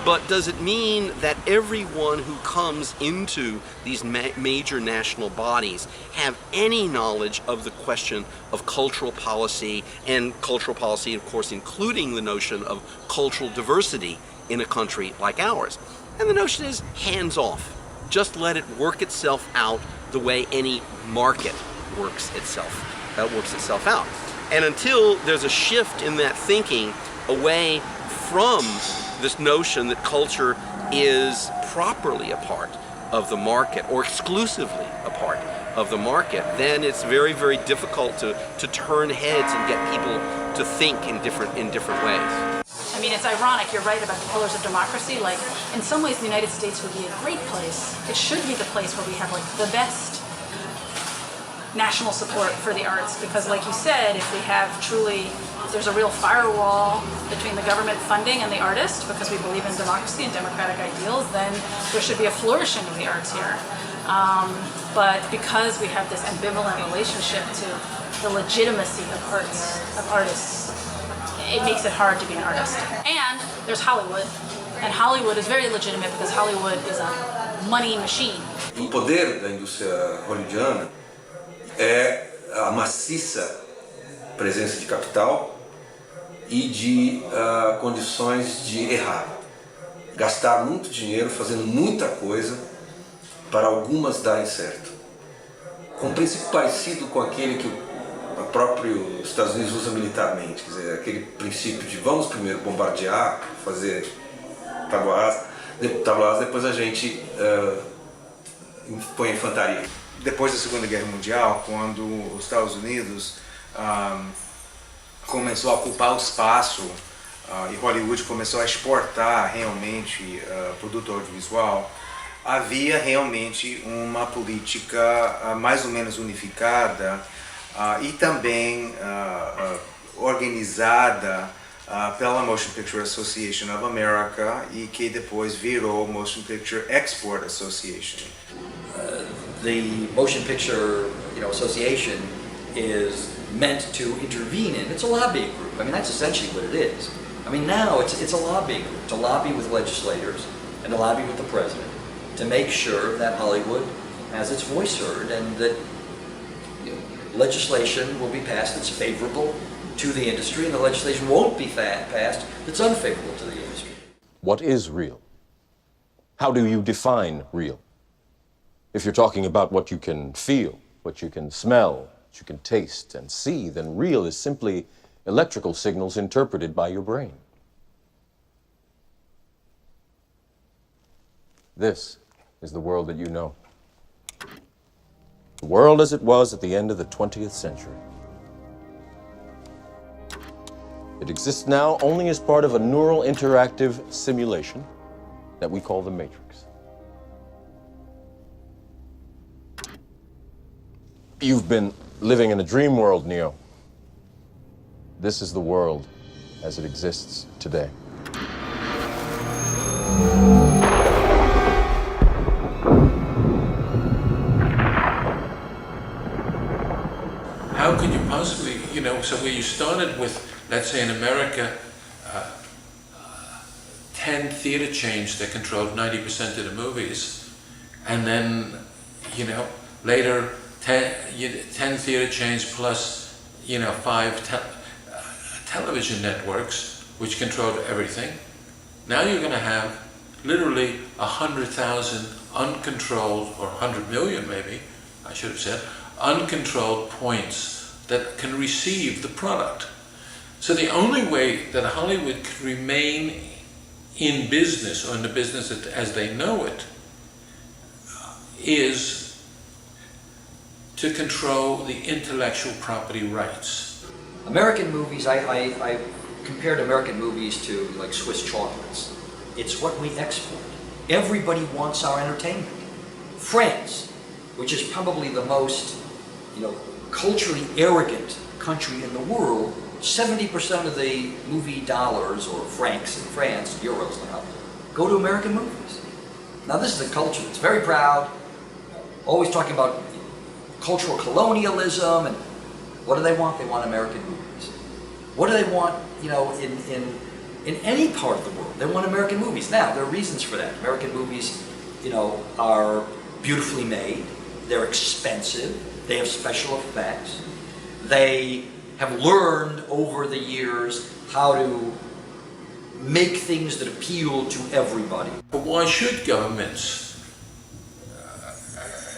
But does it mean that everyone who comes into these major national bodies have any knowledge of the question of cultural policy, and cultural policy, of course, including the notion of cultural diversity in a country like ours? And the notion is hands off. Just let it work itself out the way any market works itself out. And until there's a shift in that thinking away from this notion that culture is properly a part of the market or exclusively a part of the market, then it's very, very difficult to turn heads and get people to think in different ways. I mean, it's ironic, you're right about the pillars of democracy. Like, in some ways the United States would be a great place. It should be the place where we have like the best national support for the arts, because like you said, if we have truly, if there's a real firewall between the government funding and the artist, because we believe in democracy and democratic ideals, then there should be a flourishing of the arts here. But because we have this ambivalent relationship to the legitimacy of artists, it makes it hard to be an artist. And there's Hollywood, and Hollywood is very legitimate because Hollywood is a money machine. O poder da indústria hollywoodiana é a maciça presença de capital e de condições de errar. Gastar muito dinheiro fazendo muita coisa para algumas darem certo. Com um princípio parecido com aquele que o próprio Estados Unidos usa militarmente, quer dizer, aquele princípio de vamos primeiro bombardear, fazer tábua rasa, depois a gente põe a infantaria. Depois da Segunda Guerra Mundial, quando os Estados Unidos começou a ocupar o espaço e Hollywood começou a exportar realmente produto audiovisual, havia realmente uma política mais ou menos unificada e também organizada pela Motion Picture Association of America e que depois virou Motion Picture Export Association. The Motion Picture, Association is meant to intervene in. It's a lobbying group. I mean, that's essentially what it is. I mean, now it's a lobbying group, to lobby with legislators and to lobby with the president to make sure that Hollywood has its voice heard and that legislation will be passed that's favorable to the industry, and the legislation won't be passed that's unfavorable to the industry. What is real? How do you define real? If you're talking about what you can feel, what you can smell, what you can taste and see, then real is simply electrical signals interpreted by your brain. This is the world that you know. The world as it was at the end of the 20th century. It exists now only as part of a neural interactive simulation that we call the Matrix. You've been living in a dream world, Neo. This is the world as it exists today. How could you possibly, so where you started with, let's say in America, 10 theater chains that controlled 90% of the movies, and then, later 10 theater chains plus, 5 television networks, which controlled everything. Now you're going to have literally 100,000 uncontrolled, or 100 million maybe, I should have said, uncontrolled points that can receive the product. So the only way that Hollywood can remain in business, or in the business as they know it, is to control the intellectual property rights. American movies, I compared American movies to like Swiss chocolates. It's what we export. Everybody wants our entertainment. France, which is probably the most, culturally arrogant country in the world, 70% of the movie dollars, or francs in France, euros now, go to American movies. Now this is a culture that's very proud, always talking about cultural colonialism, and what do they want? They want American movies. What do they want, in in any part of the world. They want American movies. Now, there are reasons for that. American movies, you know, are beautifully made. They're expensive. They have special effects. They have learned over the years how to make things that appeal to everybody. But why should governments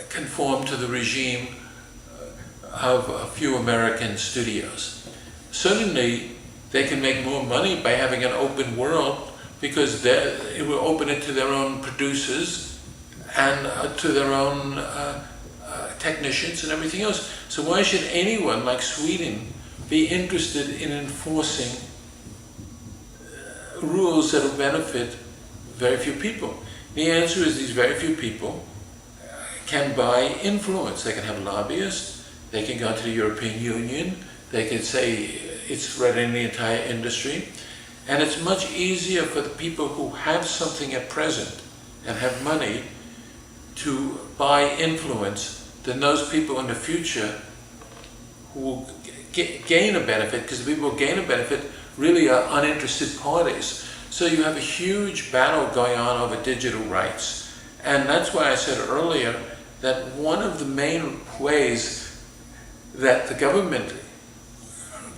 conform to the regime of a few American studios? Certainly, they can make more money by having an open world because it will open it to their own producers and to their own technicians and everything else. So why should anyone like Sweden be interested in enforcing rules that will benefit very few people? The answer is these very few people can buy influence. They can have lobbyists, they can go to the European Union, they can say it's threatening the entire industry, and it's much easier for the people who have something at present and have money to buy influence than those people in the future who will gain a benefit, because the people who gain a benefit really are uninterested parties. So you have a huge battle going on over digital rights. And that's why I said earlier that one of the main ways that the government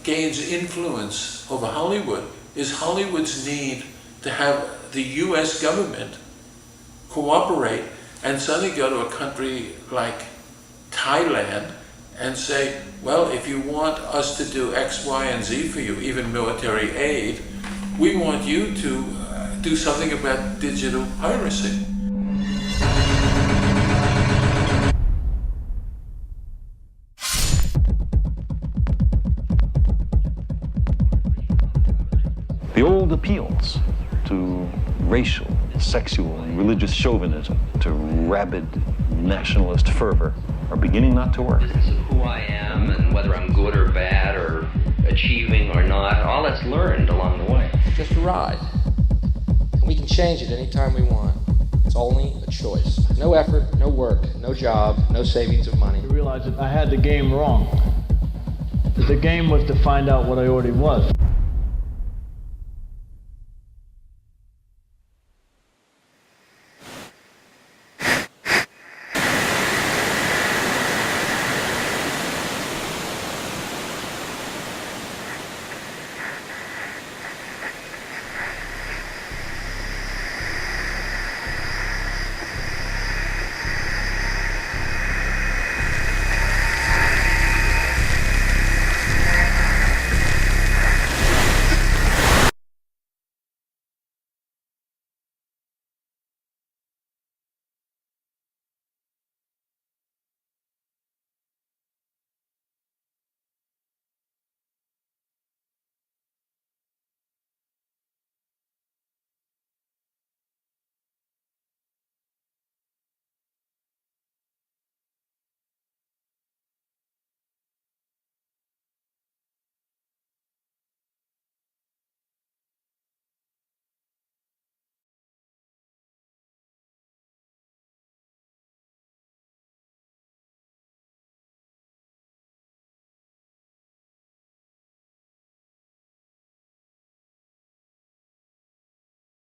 gains influence over Hollywood is Hollywood's need to have the US government cooperate and suddenly go to a country like Thailand and say, well, if you want us to do X, Y, and Z for you, even military aid, we want you to do something about digital piracy. The old appeals to racial, sexual, and religious chauvinism, to rabid nationalist fervor, are beginning not to work. Business of who I am and whether I'm good or bad or achieving or not, all that's learned along the way. Just a ride. And we can change it anytime we want. It's only a choice. No effort, no work, no job, no savings of money. I realized that I had the game wrong. That the game was to find out what I already was.